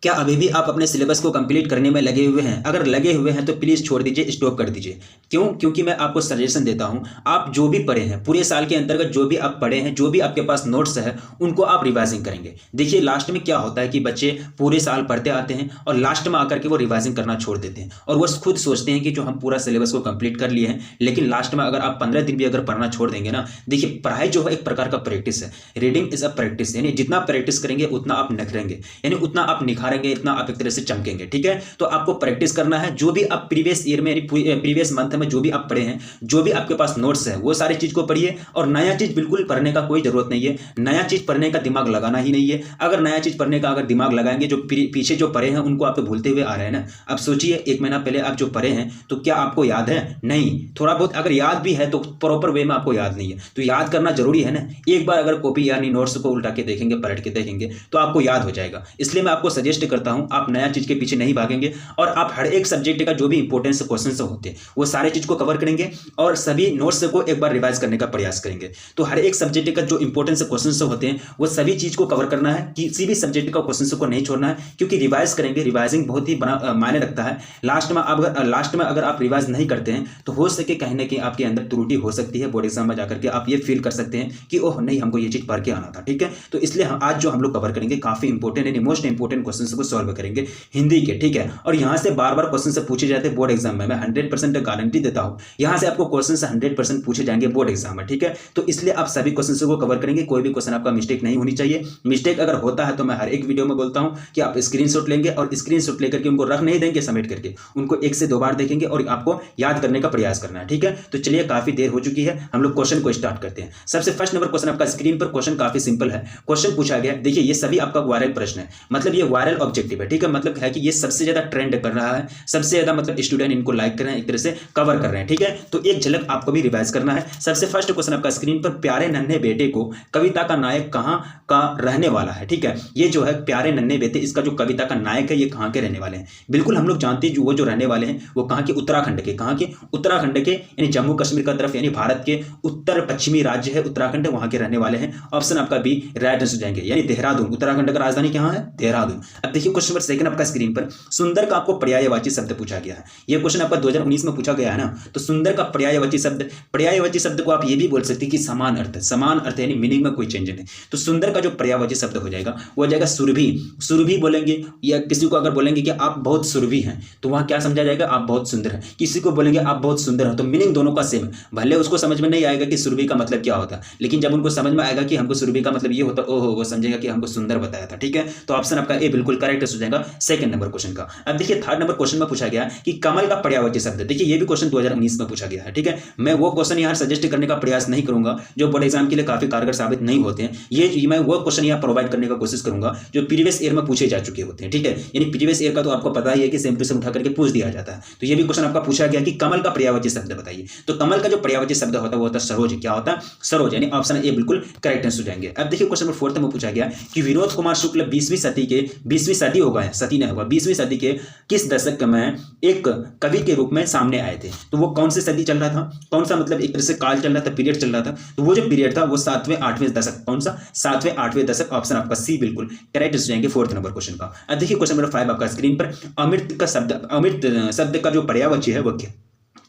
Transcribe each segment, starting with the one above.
क्या अभी भी आप अपने सिलेबस को कंप्लीट करने में लगे हुए हैं? अगर लगे हुए हैं तो प्लीज़ छोड़ दीजिए, स्टॉप कर दीजिए। क्यों? क्योंकि मैं आपको सजेशन देता हूं, आप जो भी पढ़े हैं पूरे साल के अंतर्गत, जो भी आप पढ़े हैं, जो भी आपके पास नोट्स है, उनको आप रिवाइजिंग करेंगे। देखिए लास्ट में क्या होता है कि बच्चे पूरे साल पढ़ते आते हैं और लास्ट में आकर के वो रिवाइजिंग करना छोड़ देते हैं और वो खुद सोचते हैं कि जो हम पूरा सिलेबस को कंप्लीट कर लिए हैं, लेकिन लास्ट में अगर आप 15 दिन भी अगर पढ़ना छोड़ देंगे ना, देखिए पढ़ाई जो है एक प्रकार का प्रैक्टिस है। रीडिंग इज अ प्रैक्टिस, यानी जितना प्रैक्टिस करेंगे उतना आप निखरेंगे, यानी उतना आप निखारेंगे, इतना आप एक तरह से चमकेंगे। ठीक है, तो आपको प्रैक्टिस करना है। जो भी आप प्रीवियस ईयर में, प्रीवियस मंथ में जो भी आप पढ़े हैं, जो भी आपके पास नोट्स है, वो सारी चीज को पढ़िए। और नया चीज बिल्कुल पढ़ने का कोई जरूरत नहीं है, नया चीज पढ़ने का दिमाग लगाना ही नहीं है। अगर नया चीज पढ़ने का अगर दिमाग लगाएंगे, जो पीछे जो पढ़े हैं उनको आप भूलते हुए आ रहे हैं ना। अब सोचिए 1 महीना पहले आप जो पढ़े हैं, तो क्या आपको याद है? नहीं। थोड़ा बहुत अगर याद भी है तो प्रॉपर वे में आपको याद नहीं है, तो याद करना जरूरी है ना। एक बार अगर कॉपी यानी नोट्स को उल्टा के देखेंगे, पलट के देखेंगे, तो आपको याद हो जाएगा। इसलिए मैं आपको सजेस्ट करता हूं, आप नया चीज के पीछे नहीं भागेंगे और आप हर एक सब्जेक्ट का जो भी इंपॉर्टेंस क्वेश्चन होते हैं वो सारे चीज को कवर करेंगे और सभी नोट्स को एक बार रिवाइज करने का प्रयास करेंगे। तो हर एक सब्जेक्ट का जो इंपॉर्टेंस क्वेश्चन होते हैं वो सभी चीज को कवर करना है, किसी भी सब्जेक्ट का क्वेश्चन को नहीं छोड़ना है, क्योंकि रिवाइज करेंगे, रिवाइजिंग बहुत ही बड़ा मायने रखता है। लास्ट में अगर आप रिवाइज नहीं करते हैं तो हो सके कहीं ना कहीं आपके अंदर त्रुटि हो सकती है। बोर्ड एग्जाम में जाकर के आप ये फील कर सकते हैं कि ओह नहीं, हमको ये चीज पढ़ के आना था। ठीक है, तो इसलिए आज जो हम लोग कवर करेंगे काफी इंपॉर्टेंट यानी मोस्ट इंपॉर्टेंट क्वेश्चन को सॉल्व करेंगे हिंदी के। ठीक है, और यहाँ से बार बार क्वेश्चन से पूछे जाते हैं बोर्ड एग्जाम में, मैं 100% गारंटी देता हूँ, यहाँ से आपको क्वेश्चन 100% पूछे जाएंगे बोर्ड एग्जाम में। ठीक है, तो इसलिए आप सभी क्वेश्चन को कवर करेंगे, कोई भी क्वेश्चन आपका मिस्टेक नहीं होनी चाहिए। मिस्टेक अगर होता है तो मैं हर एक वीडियो में बोलता हूँ कि आप स्क्रीनशॉट लेंगे और स्क्रीनशॉट लेकर के उनको रख नहीं देंगे समेट करके, उनको 1 से 2 बार देखेंगे और आपको याद करने का प्रयास करना है। ठीक है, तो चलिए काफी देर हो चुकी है, हम लोग क्वेश्चन को स्टार्ट करते हैं। सबसे फर्स्ट नंबर क्वेश्चन आपका स्क्रीन पर, क्वेश्चन काफी सिंपल है। क्वेश्चन पूछा गया, देखिए ये सभी आपका वायरल प्रश्न है, मतलब ये वायरल ऑब्जेक्टिव है। ठीक है, मतलब है कि ये सबसे ज्यादा ट्रेंड कर रहा है, सबसे ज्यादा मतलब स्टूडेंट इनको लाइक कर रहे हैं, एक तरह से कवर कर रहे हैं। ठीक है, तो एक झलक आपको भी रिवाइज करना है। सबसे फर्स्ट क्वेश्चन आपका स्क्रीन पर, प्यारे नन्हे बेटे को कविता का नायक कहां का रहने वाला है? ठीक है, ये जो है प्यारे नन्हे बेटे, इसका जो कविता का नायक है ये कहां के रहने वाले हैं? बिल्कुल हम लोग जानते हैं वो जो रहने वाले हैं वो कहां के? उत्तराखंड के। कहां के? उत्तराखंड के, यानी जम्मू कश्मीर का तरफ, यानी भारत के उत्तर पश्चिमी राज्य है उत्तराखंड, वहां के रहने वाले हैं। ऑप्शन आपका बी राइट आंसर जाएंगे, यानी देहरादून। उत्तराखंड का राजधानी कहां है? देहरादून। अब देखिए क्वेश्चन नंबर सेकंड आपका स्क्रीन पर, सुंदर का आपको पर्यायवाची शब्द पूछा गया है। ये क्वेश्चन आपका 2019 में पूछा गया है ना, तो सुंदर का पर्यायवाची शब्द को आप ये भी बोल सकते हैं कि समान अर्थ, समान अर्थ यानी मीनिंग में कोई चेंज नहीं। तो सुंदर का जो पर्यायवाची शब्द हो जाएगा वो हो जाएगा सुरभि। सुरभि बोलेंगे, या किसी को अगर बोलेंगे कि आप बहुत सुरभि हैं तो वहां क्या समझा जाएगा? आप बहुत सुंदर हैं। किसी को बोलेंगे आप बहुत सुंदर हैं, तो मीनिंग दोनों का सेम है। भले उसको समझ में नहीं आएगा कि सुरभि का मतलब क्या होता है, लेकिन जब उनको समझ में आएगा कि हमको सुरभि का मतलब ये होता, ओहो, वो समझेगा कि हमको सुंदर बताया था। ठीक है, तो ऑप्शन आपका ए बिल्कुल करेक्ट हो जाएगा सेकंड नंबर क्वेश्चन का। अब देखिए थर्ड नंबर क्वेश्चन में पूछा गया कि कमल का पर्यायवाची शब्द। देखिए ये भी क्वेश्चन 2019 में पूछा गया है। ठीक है, मैं वो क्वेश्चन यहाँ सजेस्ट करने का प्रयास नहीं करूंगा जो बोर्ड एग्जाम के लिए काफी कारगर साबित नहीं होते हैं। ये मैं वो क्वेश्चन यहाँ प्रोवाइड करने का कोशिश करूंगा जो प्रीवियस ईयर में पूछे जा चुके होते हैं। ठीक है, यानी प्रीवियस ईयर का तो आपको पता ही है कि सेम टू सेम उठा करके पूछ दिया जाता है। तो ये भी क्वेश्चन आपका पूछा गया कि कमल का पर्यायवाची शब्द बताइए। तो कमल का जो पर्यायवाची शब्द होता है वो होता है सरोज। क्या होता है? सरोज, यानी ऑप्शन ए बिल्कुल करेक्ट आंसर जाएंगे। अब देखिए क्वेश्चन नंबर 4 में पूछा गया कि विनोद कुमार शुक्ल 20वीं सदी होगा, सती नहीं होगा, 20वीं सदी के किस दशक में एक कवि के रूप में सामने आए थे? तो वो कौन सी सदी चल रहा था, कौन सा मतलब एक तरह से काल चल रहा था, पीरियड चल रहा था? तो वो जो पीरियड था वो 7वें 8वें दशक। कौन सा? 7वें 8वें दशक। ऑप्शन आपका सी बिल्कुल करेक्ट हो जाएंगे 4th नंबर क्वेश्चन का। अब देखिए क्वेश्चन नंबर 5 आपका स्क्रीन पर, अमृत शब्द का जो पर्यायवाची है वो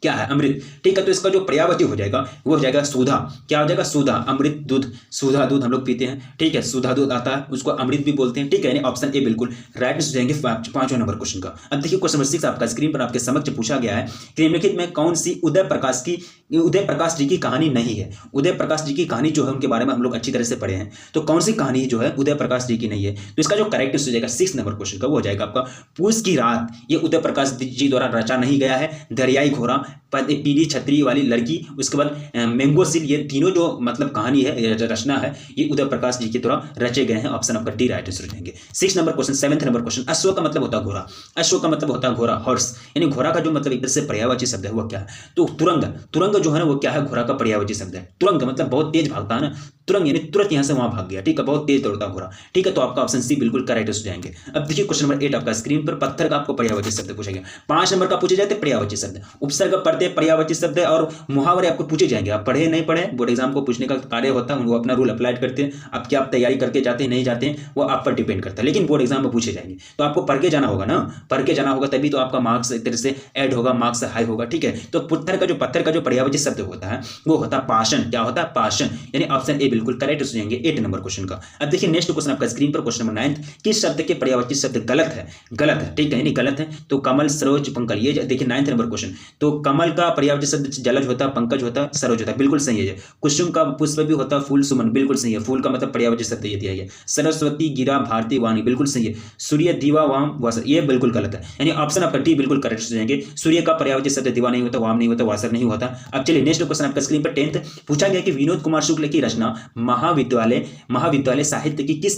क्या है? अमृत। ठीक है, तो इसका जो पर्यायवाची हो जाएगा वो हो जाएगा सुधा। क्या हो जाएगा? सुधा। अमृत दूध, सुधा दूध हम लोग पीते हैं। ठीक है, सुधा दूध आता है, उसको अमृत भी बोलते हैं। ठीक है, यानी ऑप्शन ए बिल्कुल राइट हो जाएंगे 5वें नंबर क्वेश्चन का। अब देखिए क्वेश्चन नंबर 6 आपका स्क्रीन पर आपके समक्ष पूछा गया है, निम्नलिखित में कौन सी उदय प्रकाश जी की कहानी नहीं है? उदय प्रकाश जी की कहानी जो है उनके बारे में हम लोग अच्छी तरह से पढ़े हैं, तो कौन सी कहानी जो है उदय प्रकाश जी की नहीं है? तो इसका जो करेक्ट हो जाएगा 6 नंबर क्वेश्चन का वो हो जाएगा आपका पूस की रात। ये उदय प्रकाश जी द्वारा रचा नहीं गया है। दरियाई घोड़ा, पीली छतरी वाली लड़की, उसके बाद मैंगो सील, ये तीनों जो मतलब कहानी है, रचना है, ये उदय प्रकाश जी के द्वारा रचे गए हैं। ऑप्शन आपका डी राइट आंसर रहेंगे। 6 number question 7th number question, अश्व का मतलब होता है घोड़ा। अश्व का मतलब होता है घोड़ा, हॉर्स, यानी घोड़ा का जो मतलब एक तरह से पर्यायवाची शब्द है वो क्या है? तो तुरंग। तुरंग जो है ना वो क्या है? घोड़ा का पर्यायवाची शब्द है। तुरंग मतलब बहुत तेज भागता है ना, तुरंत यानी तुरंत यहाँ से वहाँ भाग गया, ठीक है, बहुत तेज दौड़ता घोड़ा, ठीक है, तो आपका ऑप्शन सी बिल्कुल करेक्ट हो जाएंगे। अब देखिए क्वेश्चन नंबर 8 आपका स्क्रीन पर, पत्थर का आपको पर्यायवाची शब्द पूछा गया। 5 नंबर का पूछे जाते पर्यायवाची शब्द, उपसर्ग पढ़ते पर्यायवाची शब्द और मुहावरे आपको पूछे जाएंगे। आप पढ़े नहीं पढ़े, बोर्ड एग्जाम को पूछने का कार्य होता है, वो अपना रूल अप्लाई करते हैं। अब क्या आप तैयारी करके जाते हैं नहीं जाते हैं वो आप पर डिपेंड करता है, लेकिन बोर्ड एग्जाम में पूछे जाएंगे तो आपको पढ़ के जाना होगा ना, पढ़ के जाना होगा तभी तो आपका मार्क्स एक तरह से ऐड होगा, मार्क्स हाई होगा, ठीक है। तो पत्थर का जो पर्यायवाची शब्द होता है वो होता है पाषाण। क्या होता है? पाषाण, यानी ऑप्शन ए बिल्कुल करेक्ट हो जाएंगे 8 नंबर क्वेश्चन का। अब देखिए नेक्स्ट क्वेश्चन आपका स्क्रीन पर, क्वेश्चन नंबर 9, किस शब्द के पर्यायवाची शब्द गलत है? गलत है, ठीक है, यानी गलत है। तो कमल, सरोज, पंकज, ये देखिए 9 नंबर क्वेश्चन। तो कमल का पर्यायवाची शब्द जलज होता है, पंकज होता है, सरोज होता है, बिल्कुल सही है। कुसुम का पुष्प भी होता है, फूल, सुमन, बिल्कुल सही है। फूल का मतलब पर्यायवाची शब्द ये दिया गया। सरस्वती, गिरा, भारती, वाणी, बिल्कुल सही है। सूर्य, दीवा, वाम, वासर, ये बिल्कुल गलत है, यानी ऑप्शन आपका डी बिल्कुल करेक्ट हो जाएंगे। सूर्य का पर्यायवाची शब्द दीवा नहीं होता, वाम नहीं होता, वासर नहीं होता। अब चलिए नेक्स्ट क्वेश्चन आपका स्क्रीन पर 10th पूछा गया कि विनोद कुमार शुक्ल की रचना महाविद्यालय साहित्य की किस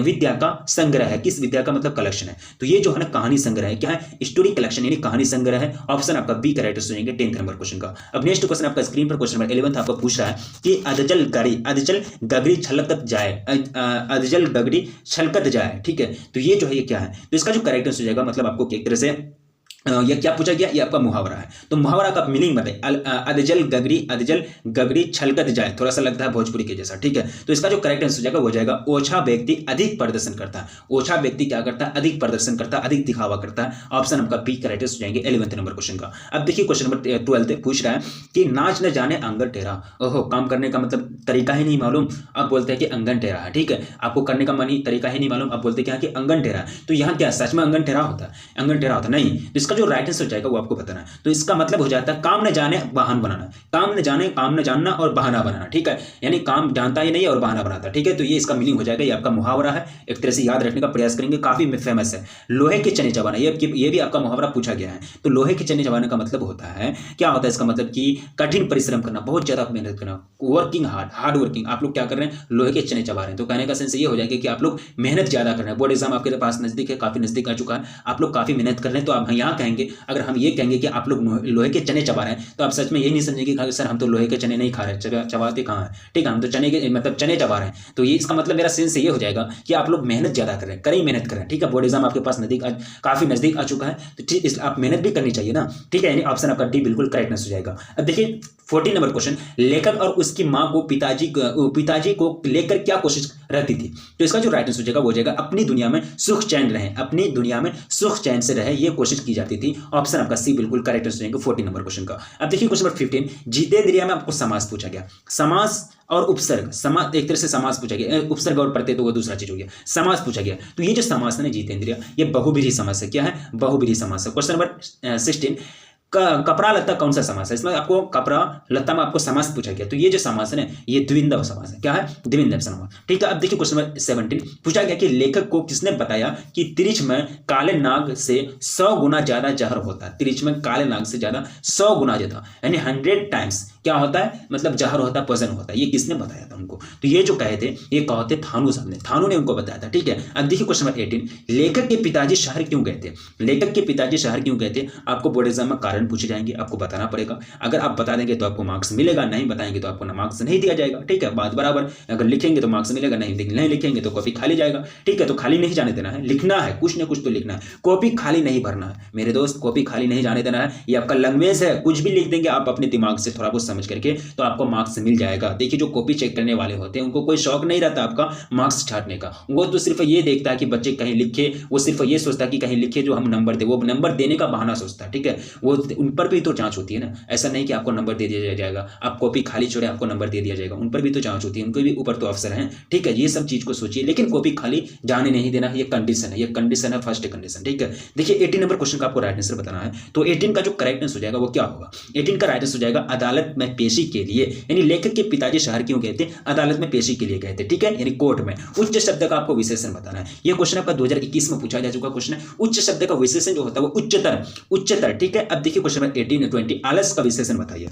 विद्या का संग्रह है? किस विद्या का मतलब कलेक्शन है? तो ये जो है ना कहानी संग्रह है, क्या है? स्टोरी कलेक्शन यानी कहानी संग्रह है। ऑप्शन आपका बी करेक्ट हो जाएंगे 10th नंबर क्वेश्चन का। अब नेक्स्ट क्वेश्चन आपका स्क्रीन पर, क्वेश्चन नंबर 11 आपको पूछ रहा है कि अदजल गगरी छलकत जाए, ठीक है। तो ये जो है ये क्या है? तो इसका जो करेक्ट हो जाएगा मतलब आपको एक तरह से ये क्या पूछा गया? ये आपका मुहावरा है। तो मुहावरा का मीनिंग बताइए। अदजल गगरी छलकत जाए, थोड़ा सा लगता है भोजपुरी के जैसा, ठीक है। तो इसका जो करेक्ट आंसर हो जाएगा वो जाएगा ओछा व्यक्ति अधिक प्रदर्शन करता है। ओछा व्यक्ति क्या करता है? अधिक प्रदर्शन करता है, अधिक दिखावा करता है। ऑप्शन आपका बी करेक्ट हो जाएंगे 11th नंबर क्वेश्चन का। अब देखिए क्वेश्चन नंबर 12 पूछ रहा है कि नाच न जाने अंगन टेढ़ा। ओहो, काम करने का मतलब तरीका ही नहीं मालूम, अब बोलते हैं कि अंगन टेढ़ा है, ठीक है। आपको करने का तरीका ही नहीं मालूम, अब बोलते हैं कि अंगन टेढ़ा है। तो यहाँ क्या सच में अंगन टेढ़ा होता है? अंगन टेढ़ा होता नहीं। तो इसका जो राइट आंसर हो जाएगा वो आपको बताना है। तो इसका मतलब हो जाता है काम न जाने बहाना बनाना, काम न जानना और बहाना बनाना, ठीक है। यानी काम जानता ही नहीं और बहाना बनाता, ठीक है। तो ये इसका मीनिंग हो जाएगा। ये आपका मुहावरा है, एक तरह से याद रखने का प्रयास करेंगे, काफी फेमस है। लोहे के चने चबाना, ये भी आपका मुहावरा पूछा गया है। तो लोहे के चने चबाने का मतलब होता है, क्या होता है इसका मतलब कि कठिन परिश्रम करना, बहुत ज्यादा मेहनत करना, वर्किंग हार्ड वर्किंग। आप लोग क्या कर रहे हैं? लोहे के चने चबा रहे हैं। तो कहने का सेंस ये हो जाएगा कि आप लोग मेहनत ज्यादा कर रहे हैं। बोर्ड एग्जाम आपके पास नजदीक है, काफी नजदीक आ चुका है, आप लोग काफी मेहनत कर रहे हैं। तो आप यहाँ कहेंगे, अगर हम ये कहेंगे कि आप लोग लोहे के चने चबा रहे हैं तो आप सच में यही नहीं समझेंगे कि सर हम तो लोहे के चने नहीं खा रहे, चबाते कहाँ हैं, ठीक है, हम तो चने के मतलब चने चबा रहे हैं। तो ये इसका मतलब मेरा सेंस ये हो जाएगा कि आप लोग मेहनत ज्यादा कर रहे हैं, कड़ी मेहनत कर रहे हैं, ठीक है। बोर्ड एग्जाम आपके पास काफी नजदीक आ चुका है, तो ठीक आप मेहनत भी करनी चाहिए ना, ठीक है। यानी ऑप्शन आपका डी बिल्कुल करेक्ट हो जाएगा। अब देखिए 14 नंबर क्वेश्चन, लेखक और उसकी माँ को पिताजी को लेकर क्या कोशिश रहती थी? तो इसका जो राइट आंसर हो जाएगा वो हो जाएगा अपनी दुनिया में सुख चैन रहे, अपनी दुनिया में सुख चैन से रहे, ये कोशिश की जाती थी। ऑप्शन आपका सी बिल्कुल करेक्ट हो जाएगा 14 नंबर क्वेश्चन का। अब देखिए क्वेश्चन नंबर 15, जितेंद्रिया में आपको समास पूछा गया। समास और उपसर्ग, समास एक तरह से समास पूछा गया, उपसर्ग और प्रत्यय तो वो दूसरा चीज हो गया, समास पूछा गया। तो ये जो समास है ना जितेंद्रिया, ये बहुब्रीहि समास है। क्या है? बहुब्रीहि समास है। क्वेश्चन नंबर 16, कपड़ा लत्ता कौन सा समास है? इसमें आपको कपड़ा लत्ता में आपको समास पूछा गया। तो ये जो समास है ना ये द्विंद्व समास है। क्या है? द्विंद्व समास, ठीक है। अब देखिए क्वेश्चन नंबर 17 पूछा गया कि लेखक को किसने बताया कि तिरिछ में काले नाग से 100 गुना ज्यादा जहर होता है? तिरिछ में काले नाग से ज्यादा 100 गुना ज्यादा, यानी 100 टाइम्स क्या होता है? मतलब जहर होता है, पॉइजन होता है। ये किसने बताया था उनको? तो ये जो कहे थे ये कहते थानू साहब ने, थानू ने उनको बताया था, ठीक है। अब देखिए क्वेश्चन नंबर 18, लेखक के पिताजी शहर क्यों गए थे? लेखक के पिताजी शहर क्यों गए थे? आपको बोर्ड एग्जाम में कारण पूछे जाएंगे, आपको बताना पड़ेगा। अगर आप बता देंगे तो आपको मार्क्स मिलेगा, नहीं बताएंगे तो आपको मार्क्स नहीं दिया जाएगा, ठीक है। बात बराबर। अगर लिखेंगे तो मार्क्स मिलेगा, नहीं लिखेंगे तो कॉपी खाली जाएगा, ठीक है। तो खाली नहीं जाने देना है, लिखना है, कुछ ना कुछ तो लिखना है, कॉपी खाली नहीं भरना है मेरे दोस्त, कॉपी खाली नहीं जाने देना है। ये आपका लैंग्वेज है, कुछ भी लिख देंगे आप अपने दिमाग से थोड़ा बहुत समझ करके तो आपको मार्क्स मिल जाएगा। देखिए जो कॉपी चेक करने वाले होते हैं उनको कोई शौक नहीं रहता आपका मार्क्स छाटने का, वो तो सिर्फ ये देखता है कि बच्चे कहीं लिखे, वो सिर्फ ये सोचता है कि कहीं लिखे जो हम नंबर दे, वो नंबर देने का बहाना सोचता है, ठीक है। वो उन पर भी तो जांच होती है ना, ऐसा नहीं कि आपको नंबर दे दिया जाएगा, आप कॉपी खाली छोड़े आपको नंबर दे दिया जाएगा, उन पर भी तो जांच होती है, उनके भी ऊपर तो अफसर हैं, ठीक है। ये सब चीज को सोचिए, लेकिन कॉपी खाली जाने नहीं देना, ये कंडीशन है, ये कंडीशन है, फर्स्ट कंडीशन, ठीक है। देखिए 18 नंबर क्वेश्चन का आपको राइट आंसर बताना है। तो 18 का जो करेक्ट आंसर हो जाएगा वो क्या होगा? 18 का राइट आंसर हो जाएगा अदालत में पेशी के लिए, यानी लेखक के पिताजी शहर क्यों गए थे? अदालत में पेशी के लिए गए थे, ठीक है, यानी कोर्ट में। उच्च शब्द का आपको विशेषण बताना है। यह क्वेश्चन आपका 2021 में पूछा जा चुका क्वेश्चन है। उच्च शब्द का विशेषण जो होता है वो उच्चतर, ठीक है। अब देखिए क्वेश्चन नंबर 18 20 आलस का विशेषण बताइए।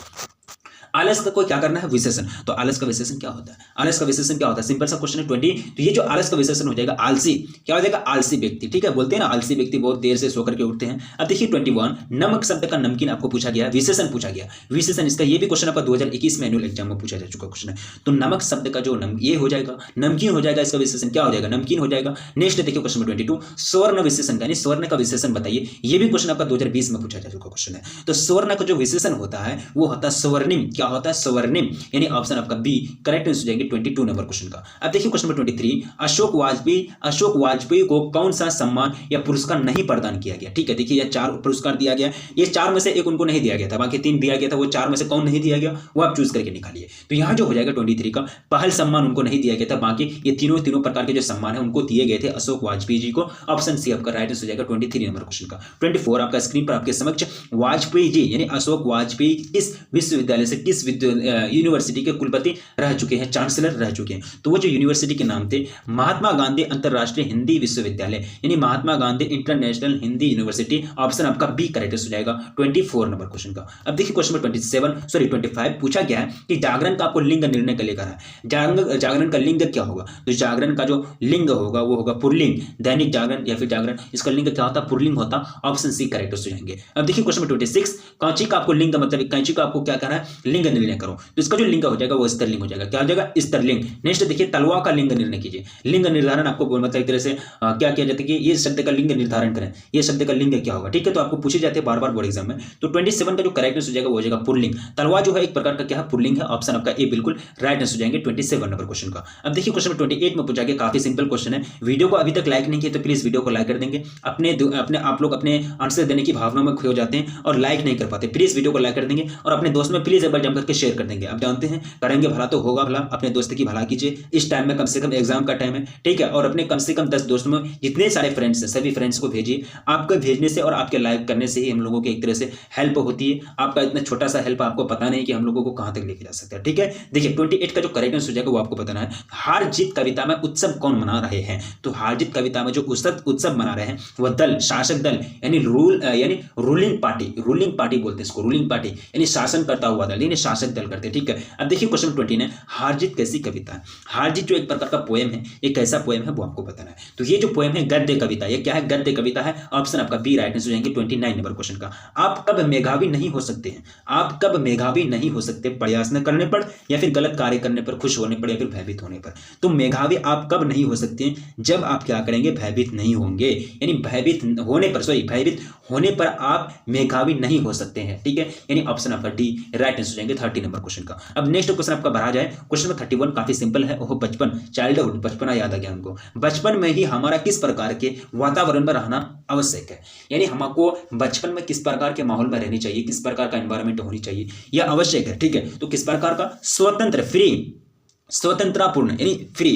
आलस का कोई क्या करना है, विशेषण। तो आलस का विशेषण क्या होता है, आलस का विशेषण क्या होता है, सिंपल सा क्वेश्चन है 20। तो ये जो आलस का विशेषण हो जाएगा आलसी, क्या हो जाएगा, आलसी व्यक्ति, ठीक है। बोलते हैं ना आलसी व्यक्ति बहुत देर से सो करके उठते हैं। अब देखिए 21, नमक शब्द का नमकीन आपको पूछा गया, विशेषण पूछा गया, विशेषण इसका ये भी क्वेश्चन आपका 2021 में एनुअल एग्जाम में पूछा जा चुका क्वेश्चन है। तो नमक शब्द का जो ये हो जाएगा नमकीन हो जाएगा, इसका विशेषण क्या हो जाएगा, नमकीन हो जाएगा। नेक्स्ट देखिए क्वेश्चन 22, स्वर्ण विशेषण यानी स्वर्ण का विशेषण बताइए, ये भी क्वेश्चन आपका 2020 में पूछा जा चुका क्वेश्चन है। तो स्वर्ण का जो विशेषण होता है वो होता है स्वर्णिम, क्या होता है, स्वर्णिम, यानी ऑप्शन आपका बी करेक्ट आंसर हो जाएंगे 22 नंबर क्वेश्चन का। अब देखिए क्वेश्चन नंबर 23, अशोक वाजपेयी को कौन सा सम्मान या पुरस्कार नहीं प्रदान किया गया, ठीक है। देखिए ये 4 पुरस्कार दिया गया, ये 4 में से एक उनको नहीं दिया गया था, बाकी 3 दिया गया था, वो 4 में से कौन नहीं दिया गया वो आप चूज करके निकालिए। तो यहाँ जो हो जाएगा 23 का पहल सम्मान उनको नहीं दिया गया था, बाकी ये तीनों प्रकार के जो सम्मान है उनको दिए गए थे अशोक वाजपेयी जी को। ऑप्शन सी आपका राइट आंसर हो जाएगा 23 नंबर क्वेश्चन का। 24 आपका स्क्रीन पर आपके समक्ष वाजपेयी जी यानी अशोक वाजपेयी किस विश्वविद्यालय से किस यूनिवर्सिटी के कुलपति रह चुके हैं, चांसलर रह चुके हैं। तो वो जो यूनिवर्सिटी के नाम थे महात्मा गांधी अंतरराष्ट्रीय हिंदी विश्वविद्यालय यानी Mahatma Gandhi international Hindi university. Option आपका बी करेक्ट हो जाएगा 24 नंबर क्वेश्चन का। अब देखिए क्वेश्चन नंबर 25 पूछा गया है कि जागरण का आपको लिंग निर्णय कर लेकर है, जागरण का लिंग क्या होगा। तो जागरण का जो लिंग होगा वो होगा पुल्लिंग, दैनिक जागरण या फिर जागरण, इसका लिंग क्या होता है, पुल्लिंग होता। ऑप्शन सी करेक्ट हो जाएंगे। अब देखिए क्वेश्चन नंबर 26, कैंची का आपको लिंग मतलब कैंची का आपको क्या करना है, लिंग निर्णय करो। तो इसका जो लिंग हो जाएगा वो स्त्रीलिंग हो जाएगा, क्या हो जाएगा, स्त्रीलिंग। नेक्स्ट देखिए तलवा का लिंग निर्णय कीजिए। लिंग निर्धारण आपको मतलब एक तरह से क्या किया जाता है कि ये शब्द का लिंग निर्धारण करें, ये शब्द का लिंग क्या होगा, ठीक है। तो आपको पूछे जाते हैं बार-बार बोर्ड एग्जाम में। तो 27 का जो करेक्ट आंसर हो जाएगा वो हो जाएगा पुल्लिंग। तलवा जो है एक प्रकार का क्या है, पुल्लिंग है। ऑप्शन आपका ए बिल्कुल राइट आंसर हो जाएंगे 27 नंबर क्वेश्चन का। अब देखिए क्वेश्चन नंबर 28 में पूछा गया, काफी सिंपल क्वेश्चन है। वीडियो को अभी तक लाइक नहीं किया तो प्लीज वीडियो को लाइक कर देंगे। अपने आप लोग अपने आंसर देने की भावना में खो जाते हैं और लाइक नहीं कर पाते, प्लीज वीडियो को लाइक कर देंगे और अपने दोस्त में प्लीज एक बार जम करके शेयर कर देंगे। आप जानते हैं करेंगे भला तो होगा भला, अपने दोस्त की भला कीजिए। इस टाइम में कम से कम एग्जाम का टाइम है, ठीक है। और अपने कम से कम 10 दोस्तों में जितने सारे फ्रेंड्स हैं सभी फ्रेंड्स को भेजिए। आपके भेजने से और आपके लाइक करने से ही हम लोगों की एक तरह से हेल्प होती है। आपका इतना छोटा सा हेल्प आपको पता नहीं कि हम लोगों को कहां तक लेके जा सकते हैं, ठीक है। देखिए 28 का जो करेक्ट आंसर हो जाएगा वो आपको बताना है। हार जीत कविता में उत्सव कौन मना रहे हैं। तो हार जीत कविता में जो उत्सव मना रहे हैं वह दल, शासक दल यानी रूलिंग पार्टी बोलते हैं इसको, रूलिंग पार्टी यानी शासन करता हुआ दल यानी शासक दल करते हैं, ठीक है। अब देखिए क्वेश्चन 29 हार जीत कैसी कविता है। हार जीत जो एक प्रकार का पोएम है, ये कैसा पोएम है वो आपको बताना है। तो ये जो पोएम है गद्य कविता, ये क्या है, गद्य कविता है। ऑप्शन आपका बी राइट आंसर हो जाएंगे 29 नंबर क्वेश्चन का। आप कब मेधावी नहीं हो सकते हैं, आप कब मेधावी नहीं हो सकते, प्रयास न करने पर या फिर गलत कार्य करने पर, खुश होने पर या फिर भयभीत होने पर। तो मेधावी आप कब नहीं हो सकते हैं, जब आप क्या करेंगे, भयभीत नहीं होंगे, यानी भयभीत होने पर आप मेधावी नहीं हो सकते हैं, ठीक है। यानी ऑप्शन आपका डी राइट आंसर हो जाएंगे 30 नंबर क्वेश्चन का। अब नेक्स्ट क्वेश्चन आपका बढ़ा जाए, क्वेश्चन नंबर 31 काफी सिंपल है। वो बचपन, चाइल्डहुड, बचपना याद आ गया हमको। बचपन में ही हमारा किस प्रकार के वातावरण में रहना आवश्यक है, यानी हमको बचपन में किस प्रकार के माहौल में रहनी चाहिए, किस प्रकार का एनवायरनमेंट होनी चाहिए, यह आवश्यक है, ठीक है। तो किस प्रकार का, स्वतंत्र, फ्री, स्वतंत्रतापूर्ण यानी फ्री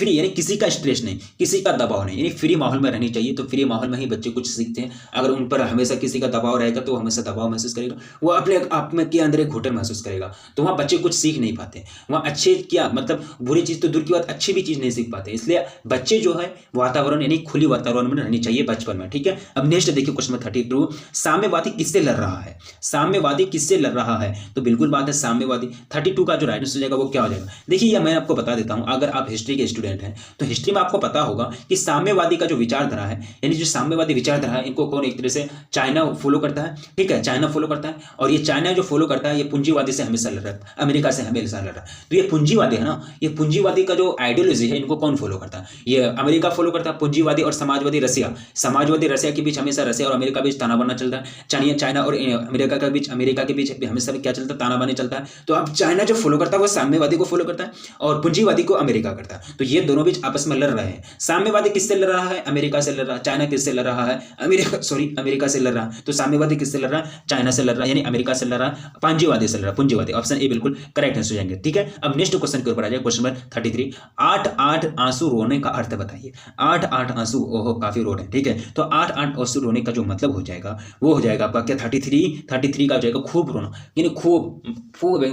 यानी किसी का स्ट्रेस नहीं, किसी का दबाव नहीं, यानी फ्री माहौल में रहनी चाहिए। तो फ्री माहौल में ही बच्चे कुछ सीखते हैं। अगर उन पर हमेशा किसी का दबाव रहेगा तो हमेशा दबाव महसूस करेगा, वो अपने आप में के अंदर एक घुटन महसूस करेगा, तो वहाँ बच्चे कुछ सीख नहीं पाते। वहाँ अच्छे क्या मतलब बुरी चीज़ तो दूर की बात, अच्छी भी चीज़ नहीं सीख पाते। इसलिए बच्चे जो है वातावरण यानी खुली वातावरण में रहनी चाहिए बचपन में, ठीक है। अब नेक्स्ट देखिए क्वेश्चन 32, साम्यवादी किससे लड़ रहा है, साम्यवादी किससे लड़ रहा है। तो बिल्कुल बात है साम्यवादी। 32 का जो राइट आंसर हो जाएगा वो क्या हो जाएगा, देखिए मैं आपको बता देता हूं। अगर आप हिस्ट्री के स्टूडेंट हैं तो हिस्ट्री में आपको पता होगा कि साम्यवादी का जो विचारधारा है, यानी जो साम्यवादी विचारधारा है, इनको कौन एक तरह से चाइना फॉलो करता है, ठीक है, चाइना फॉलो करता है। और ये चाइना जो फॉलो करता है ये पूंजीवादी से हमेशा लड़ रहा है, अमेरिका से हमेशा लड़ रहा है। तो ये पूंजीवादी है ना, ये पूंजीवादी का जो आइडियोलॉजी है इनको कौन फॉलो करता है, ये अमेरिका फॉलो करता है। पूंजीवादी और समाजवादी रसिया, समाजवादी रसिया के बीच हमेशा रसिया और अमेरिका के बीच तानाबाना चलता है। चाइना और अमेरिका के बीच हमेशा क्या चलता है, तानाबानी चलता है। तो अब चाइना जो फॉलो करता है वो साम्यवादी को फॉलो करता है और पूंजीवादी को अमेरिका करता है। तो ये दोनों बीच आपस में लड़ रहे हैं। साम्यवादी किससे लड़ रहा है, अमेरिका से लड़ रहा है। चाइना किससे लड़ रहा है, अमेरिका से लड़ रहा है। तो साम्यवादी किससे लड़ रहा है, चाइना से लड़ रहा है, यानी अमेरिका से लड़ रहा है। पूंजीवादी से लड़ रहा है, पूंजीवादी। ऑप्शन ए बिल्कुल करेक्ट आंसर हो जाएंगे, ठीक है। अब नेक्स्ट क्वेश्चन के ऊपर आ जाए, क्वेश्चन नंबर 33, 8 आंसू रोने का अर्थ बताइए। 8 आंसू, ओहो काफी रोड है, ठीक है। तो 8 आंसू रोने का जो मतलब हो जाएगा वो हो जाएगा आपका क्या, 33 का हो जाएगा खूब रोना, यानी खूब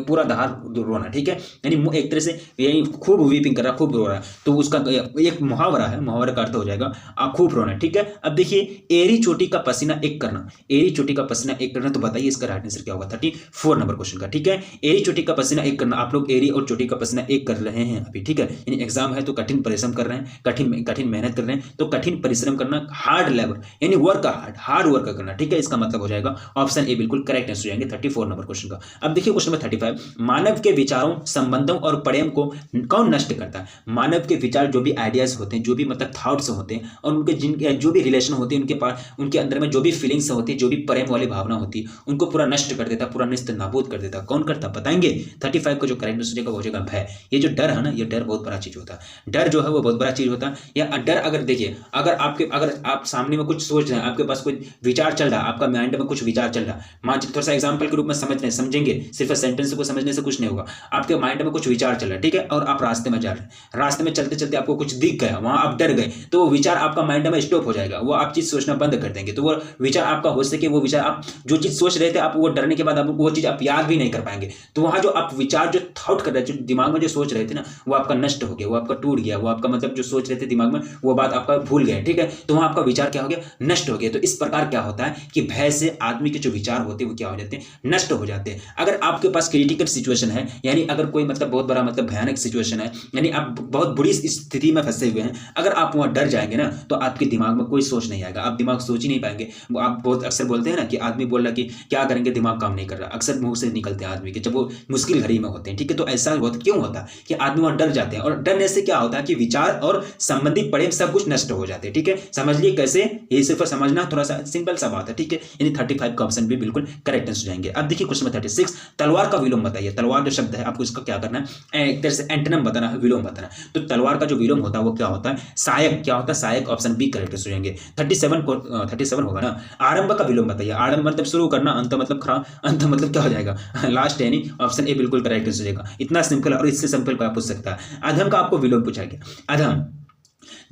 पूरा धार रोना, ठीक है। यानी एक तरह से यही खूब वीपिंग कर रहा, खूब रो रहा है, तो उसका एक मुहावरा है, मुहावरे का अर्थ हो जाएगा आप खूब रोना, ठीक है। अब देखिए एरी चोटी का पसीना एक करना, एरी चोटी का पसीना एक करना, तो बताइए इसका राइट आंसर क्या होगा 34 नंबर क्वेश्चन का, ठीक है। एरी चोटी का पसीना एक करना, आप लोग एरी और चोटी का पसीना एक कर रहे हैं अभी, ठीक है। यानी एग्जाम है तो कठिन परिश्रम कर रहे हैं, कठिन मेहनत कर रहे हैं, तो कठिन परिश्रम करना, हार्ड लेबर यानी वर्क हार्ड वर्क करना, ठीक है। इसका मतलब हो जाएगा ऑप्शन ए बिल्कुल करेक्ट आंसर हो जाएंगे 34 नंबर क्वेश्चन का। अब देखिए क्वेश्चन नंबर 35, मानव के विचारों, संबंधों और प्रेम को कौन नष्ट करता है? मानव के विचार, जो भी आइडियाज होते हैं, जो भी मतलब थॉट्स होते हैं, और उनके जो भी रिलेशन होते हैं, उनके पास, उनके अंदर में जो भी फीलिंग्स होती है, जो भी प्रेम वाली भावना होती है, उनको पूरा नष्ट कर देता, पूरा निस्त नाबूद कर देता। कौन करता बताएंगे? 35 को जो करेक्ट आंसर हो जाएगा भय। ये जो डर है ना, ये डर बहुत बड़ा चीज होता है, डर जो है वो बहुत बड़ा चीज होता है। या डर, अगर देखिए, अगर आप सामने में कुछ सोच रहे हैं, आपके पास कोई विचार चल रहा है, आपका माइंड में कुछ विचार चल रहा है, मान थोड़ा सा एग्जांपल के रूप में समझेंगे, सिर्फ सेंटेंस को समझने से कुछ नहीं होगा। आपके माइंड में कुछ विचार चल रहा है, ठीक है, और आप रास्ते में जा रहे हैं, रास्ते में चलते चलते आपको कुछ दिख गया, वहां आप डर गए, तो वो विचार आपका माइंड में स्टॉप हो जाएगा, वो आप चीज सोचना बंद कर देंगे, तो वो विचार आपका हो सके, वो विचार आप जो चीज सोच रहे थे, आप वो डरने के बाद आप वो चीज आप याद भी नहीं कर पाएंगे। तो वहां जो आप विचार, जो थॉट कर रहे थे, जो दिमाग में जो सोच रहे थे ना, वो आपका नष्ट हो गया, वो आपका टूट गया, वो आपका मतलब जो सोच रहे थे दिमाग में, वो बात आपका भूल गए, ठीक है। तो वहां आपका विचार क्या हो गया? नष्ट हो गया। तो इस प्रकार क्या होता है कि भय से आदमी के जो विचार होते हैं वो क्या हो जाते हैं? नष्ट हो जाते हैं। अगर आपके पास क्रिटिकल सिचुएशन है, यानी अगर कोई मतलब बहुत बड़ा मतलब भयानक सिचुएशन है, यानी आप बहुत बुरी स्थिति में फंसे हुए हैं, अगर आप वहां डर जाएंगे ना, तो आपके दिमाग में कोई सोच नहीं आएगा, आप दिमाग सोच ही नहीं पाएंगे। आप बहुत अक्सर बोलते हैं ना कि आदमी बोल रहा कि क्या करेंगे, दिमाग काम नहीं कर रहा, अक्सर मुंह से निकलते हैं आदमी के, जब वो मुश्किल घड़ी में होते हैं, ठीक है। तो ऐसा क्यों होता है कि आदमी वहां डर जाते हैं, और डरने से क्या होता है कि विचार और संबंधित प्रेम सब कुछ नष्ट हो जाते हैं, ठीक है। समझिए कैसे, ये सिर्फ समझना थोड़ा सा सिंपल सा बात है, ठीक है। यानी 35 का ऑप्शन भी बिल्कुल करेक्ट आंसर जाएंगे। अब देखिए क्वेश्चन नंबर 36, तलवार का विलोम बताइए। तलवार जो शब्द है, आपको इसका क्या करना है? एक तरह से एंटोनिम बताना है, विलोम बताना है। तो तलवार का जो विलोम होता है वो क्या होता है? सहायक। क्या होता है? सहायक। ऑप्शन बी करेक्ट आंसर जाएंगे। 37 होगा ना। आरंभ का विलोम बताइए। आरंभ मतलब शुरू करना, अंत मतलब खरा, अंत मतलब क्या हो जाएगा? लास्ट, यानी ऑप्शन ए बिल्कुल करेक्ट आंसर जाएगा। इतना सिंपल, और इससे सिंपल क्या पूछ सकता है? अधम का आपको विलोम पूछा गया। अधम,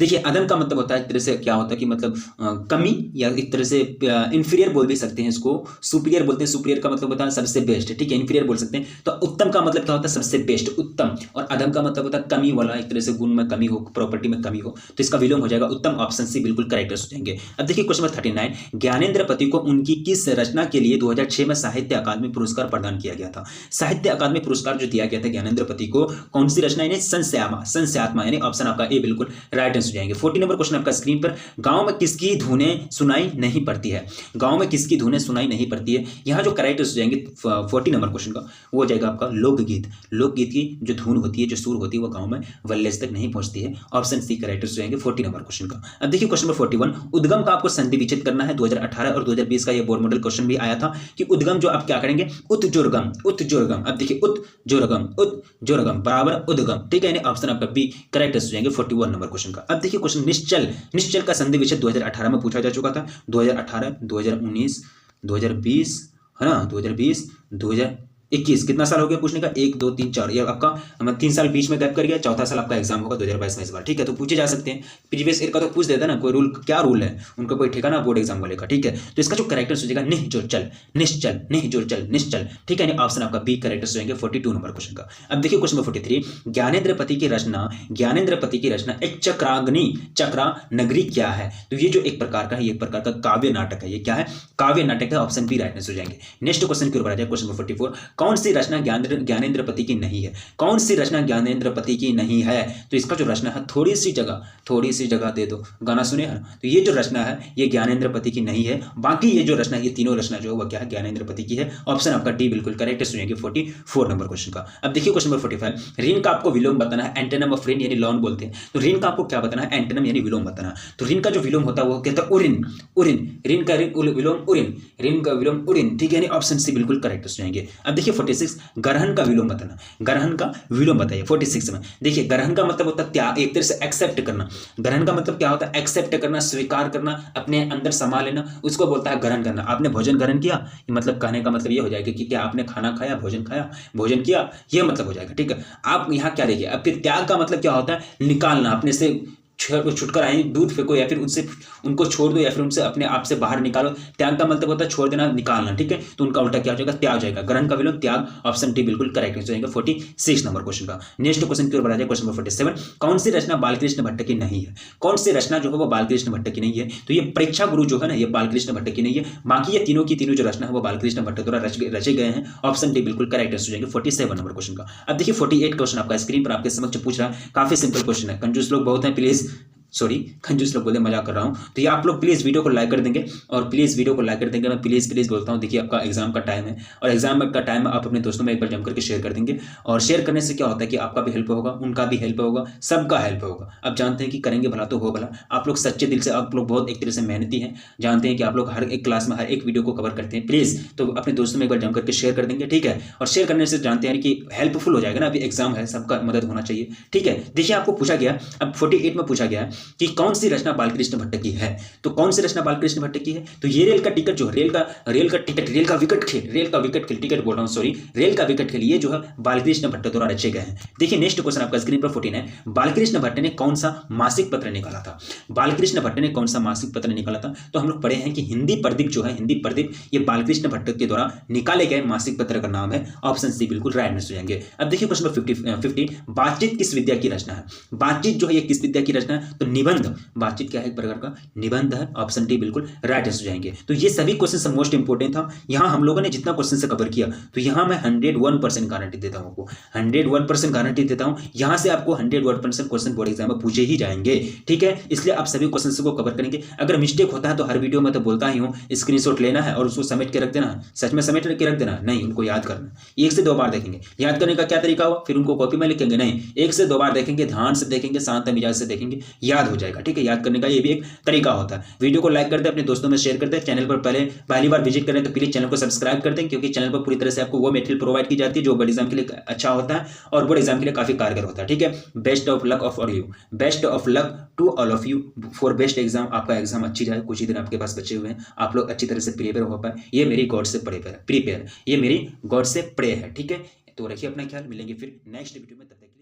देखिए अधम का मतलब होता है एक तरह से क्या होता है कि मतलब कमी, या एक तरह से इंफीरियर बोल भी सकते हैं इसको, सुपीरियर बोलते हैं। सुपीरियर का मतलब होता है सबसे बेस्ट, ठीक है, इंफीरियर बोल सकते हैं। तो उत्तम का मतलब क्या होता है? सबसे बेस्ट, उत्तम। और अधम का मतलब होता है कमी वाला, एक तरह से गुण में कमी हो, प्रॉपर्टी में कमी हो, तो इसका विलोम हो जाएगा उत्तम। ऑप्शन सी बिल्कुल करेक्ट हो जाएंगे। अब देखिए क्वेश्चन नंबर 39, ज्ञानेंद्र पति को उनकी किस रचना के लिए 2006 में साहित्य अकादमी पुरस्कार प्रदान किया गया था? साहित्य अकादमी पुरस्कार जो दिया गया था ज्ञानेंद्र पति को, कौन सी रचना? यानी संस्यात्मा, यानी ऑप्शन आपका ए बिल्कुल राइट आंसर जाएंगे। 40 नंबर क्वेश्चन आपका स्क्रीन पर, गांव में किसकी धुनें सुनाई नहीं पड़ती है? गांव में किसकी धुनें सुनाई नहीं पड़ती है? यहां जो करेक्ट आंसर जाएंगे 40 नंबर क्वेश्चन का, वो हो जाएगा आपका लोकगीत। लोकगीत की जो धुन होती है, जो सुर होती है, वो गांव में वल्लेज तक नहीं पहुंचती है। ऑप्शन सी करेक्ट आंसर जाएंगे 40 नंबर क्वेश्चन का। अब देखिए क्वेश्चन नंबर 41, उद्गम का आपको संधि विच्छेद करना है। 2018 और 2020 का ये बोर्ड मॉडल क्वेश्चन भी आया था कि उद्गम जो आप क्या करेंगे? उत्जोरगम, उत्जोरगम। अब देखिए उत्जोरगम बराबर उद्गम, ठीक है, यानी ऑप्शन आपका बी करेक्ट आंसर जाएंगे 41 नंबर क्वेश्चन का। अब देखिए क्वेश्चन निश्चल का संधि विच्छेद 2018 में पूछा जा चुका था। 2018, 2019, 2020 है ना, 2020, 2021, कितना साल हो गया पूछने का? 1, 2, 3, 4, ये आपका 3 साल बीच में गैप कर गया। चौथा साल आपका एग्जाम होगा 2022 में इस बार, ठीक है। तो पूछे जा सकते हैं, प्रीवियस ईयर का तो पूछ देता ना, कोई रूल, क्या रूल है उनका कोई ठिकाना बोर्ड एग्जाम वाले का, ठीक है। तो इसका जो करेक्ट आंसर हो जाएगा निश्चल, ठीक है, ऑप्शन आपका बी करेक्ट आंसर जाएंगे 42 नंबर क्वेश्चन का। अब देखिए क्वेश्चन नंबर 43, ज्ञानेंद्र पति की रचना एक चक्रा नगरी क्या है? तो ये जो एक प्रकार का है, एक प्रकार का काव्य नाटक है। ये क्या है? काव्य नाटक है। ऑप्शन बी राइट आंसर हो जाएंगे। नेक्स्ट क्वेश्चन की ओर बढ़ा जाए, क्वेश्चन नंबर 44, कौन सी रचना ज्ञानेंद्र पति की नहीं है? कौन सी रचना ज्ञानेंद्र पति की नहीं है? तो इसका जो रचना है, थोड़ी सी जगह दे दो, गाना सुने हैं। तो ये जो रचना है ये ज्ञानेंद्र पति की नहीं है। बाकी ये जो रचना है, ये तीनों रचना जो है वो क्या है? ज्ञानेंद्र पति की है। ऑप्शन आपका डी बिल्कुल करेक्ट सुनेंगे 44 नंबर क्वेश्चन का। अब देखिए क्वेश्चन नंबर 45, ऋण का आपको विलोम बताना है। एंटोनिम ऑफ ऋण यानी लोन बोलते हैं, तो ऋण का आपको क्या बताना है? एंटोनिम यानी विलोम बताना है। तो ऋण का जो विलोम होता है वो कहता है उऋण। ऋण का विलोम उऋण, ऋण का विलोम उऋण, ठीक है, यानी ऑप्शन सी बिल्कुल करेक्ट सुनेंगे। अब देखिए 46, ग्रहण का विलोम बताना। ग्रहण का विलोम बताइए 46 में। देखिए ग्रहण का मतलब होता है त्याग, एक तरह से एक्सेप्ट करना। ग्रहण का मतलब क्या होता है? एक्सेप्ट करना, स्वीकार करना, अपने अंदर समा लेना, उसको बोलता है ग्रहण करना। आपने भोजन ग्रहण किया, मतलब कहने का मतलब ये हो जाएगा कि क्या आपने खाना खाया, भोजन किया, ये मतलब हो जाएगा, ठीक है। आप यहाँ क्या देखिए, अब फिर त्याग का मतलब क्या होता है? निकालना, अपने से छुटकर आए, दूर फेंको या फिर उनसे उनको छोड़ दो या फिर उनसे अपने आप से बाहर निकालो। त्याग का मतलब होता है छोड़ देना, निकालना, ठीक है। तो उनका उल्टा क्या हो जाएगा, त्याग हो जाएगा। ग्रहण का विलोम त्याग, ऑप्शन डी बिल्कुल करेक्ट हो जाएगा 46 नंबर क्वेश्चन का। नेक्स्ट क्वेश्चन की ओर बढ़ा जाए, क्वेश्चन नंबर 47, कौन सी रचना बालकृष्ण भट्ट की नहीं है? कौन सी रचना जो है वो बालकृष्ण भट्ट की नहीं है? तो ये परीक्षा गुरु जो है ना, ये बालकृष्ण भट्ट की नहीं है। बाकी ये तीनों की तीनों जो रचना है वो बालकृष्ण भट्ट द्वारा रचे गए हैं। ऑप्शन डी बिल्कुल करेक्ट हो जाएंगे 47 नंबर क्वेश्चन का। अब देखिए 48 क्वेश्चन आपका स्क्रीन पर आपके समक्ष पूछ रहा है। काफी सिंपल क्वेश्चन है, कंजूस लोग बहुत हैं, प्लीज सॉरी कंजूस लोग बोले, मजाक कर रहा हूं। तो ये आप लोग प्लीज़ वीडियो को लाइक कर देंगे और प्लीज़ वीडियो को लाइक कर देंगे। मैं प्लीज़ बोलता हूं, देखिए आपका एग्जाम का टाइम है और एग्जाम का टाइम आप अपने दोस्तों में एक बार जम करके शेयर कर देंगे। और शेयर करने से क्या होता है कि आपका भी हेल्प होगा, उनका भी हेल्प होगा, सबका हेल्प होगा। आप जानते हैं कि करेंगे भला तो हो भला। आप लोग सच्चे दिल से, आप लोग बहुत एक तरह से मेहनती हैं, जानते हैं कि आप लोग हर एक क्लास में हर एक वीडियो को कवर करते हैं। प्लीज़ तो अपने दोस्तों में एक बार जम करके शेयर कर देंगे, ठीक है। और शेयर करने से जानते हैं कि हेल्पफुल हो जाएगा ना, अभी एग्जाम है, सबका मदद होना चाहिए, ठीक है। देखिए आपको पूछा गया, अब 48 में पूछा गया कि कौन सी रचना बालकृष्ण भट्ट की है? तो कौन सी रचना बालकृष्ण भट्ट की है? तो ये रेल का टिकट जो रेल का विकट खेल टिकट बोल रहा हूं, सॉरी, रेल का विकट खेल, ये जो है बालकृष्ण भट्ट द्वारा रचे गए हैं। देखिए नेक्स्ट क्वेश्चन आपका स्क्रीन पर 14 है, बालकृष्ण भट्ट ने कौन सा मासिक पत्र निकाला था? बालकृष्ण भट्ट ने कौन सा मासिक पत्र निकाला था? तो हम लोग पढ़े हैं कि हिंदी प्रदीप जो है, हिंदी प्रदीप, ये बालकृष्ण भट्ट के द्वारा निकाले गए मासिक पत्र का नाम है। ऑप्शन सी बिल्कुल राइट आंसर हो जाएंगे। अब देखिए क्वेश्चन नंबर 50, बातचीत किस विद्या की रचना है? बातचीत जो है ये किस विद्या की रचना है? तो निबंध, बातचीत क्या है, एक प्रकार का निबंध है। ऑप्शन डी बिल्कुल राइट आंसर हो जाएंगे। तो ये सभी क्वेश्चन मोस्ट इंपोर्टेंट था। यहां हम लोगों ने जितना क्वेश्चन से कवर किया, तो यहां मैं 101% गारंटी देता हूं आपको, 101% गारंटी देता हूं। यहां से आपको 101% क्वेश्चन बोर्ड एग्जाम में पूछे ही जाएंगे, ठीक है। इसलिए आप सभी क्वेश्चन को कवर करेंगे। अगर मिस्टेक होता है तो हर वीडियो में तो बोलता ही हूं, स्क्रीनशॉट लेना है और उसको समेट के रख देना। सच में समेट के रख देना नहीं, उनको याद करना। 1 से 2 बार देखेंगे। याद करने का क्या तरीका हुआ, फिर उनको कॉपी में लिखेंगे नहीं, 1 से 2 बार देखेंगे, ध्यान से देखेंगे, शांत मिजाज से देखेंगे, याद हो जाएगा, ठीक है। याद करने का ये भी एक तरीका होता है। वीडियो को लाइक कर दे, अपने दोस्तों में शेयर कर दे। चैनल पर पहली बार विजिट करें तो प्लीज चैनल को सब्सक्राइब कर दें, क्योंकि चैनल पर पूरी तरह से आपको वो मटेरियल प्रोवाइड की जाती है जो बोर्ड एग्जाम के लिए अच्छा होता है और बोर्ड एग्जाम के लिए काफी कारगर होता है, ठीक है। Best of luck of all you, best of luck to all of you for best exam. आपका एग्जाम अच्छी जाए, कुछ ही दिन आपके पास बचे हुए हैं, आप लोग अच्छी तरह से प्रिपेयर हो पाए, ये मेरी गॉड से प्रिपेयर, ये मेरी गॉड से प्रे है, ठीक है। तो रखिए अपना ख्याल, मिलेंगे फिर नेक्स्ट वीडियो में, तब तक